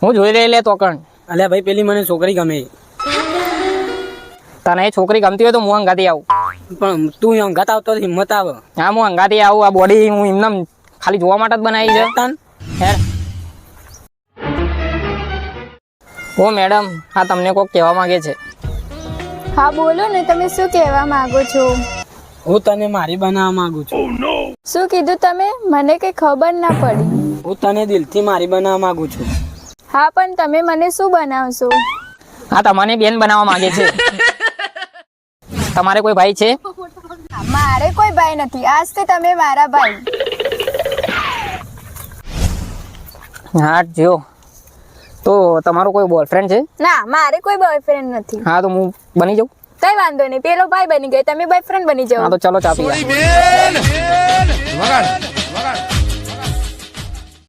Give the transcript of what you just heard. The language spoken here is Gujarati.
હું જોઈ રહી લે તો કણ. અલ્યા ભાઈ પેલી મને છોકરી ગમે. તને એ છોકરી ગમતી હોય તો હું અંગાથી આવું. પણ તું અંગાત આવતો હિંમત આવે. હા હું અંગાથી આવું. આ બોડી હું એમને ખાલી જોવા માટે જ બનાવી છે. તન હેર ઓ મેડમ, હા તમને કોઈક કહેવા માંગે છે. હા બોલો ને, તમે શું કહેવા માંગો છો? હું તને મારી બનાવવા માંગુ છું. શું કીધું તમે? મને કઈ ખબર ના પડી. હું તને દિલથી મારી બનાવવા માંગુ છું. હા પણ તમે મને શું બનાવશો? હા તમને બેન બનાવવા માંગે છે. તમારે કોઈ ભાઈ છે? મારે કોઈ ભાઈ નથી. આજથી તમે મારા ભાઈ. હા જો તો તમારો કોઈ બોયફ્રેન્ડ છે? ના, મારે કોઈ બોયફ્રેન્ડ નથી. હા તો હું બની જાઉં? કઈ વાંધો નહીં, પેલો ભાઈ બની ગયો, તમે બોયફ્રેન્ડ બની જાઓ. હા તો ચલો ચા પીવા.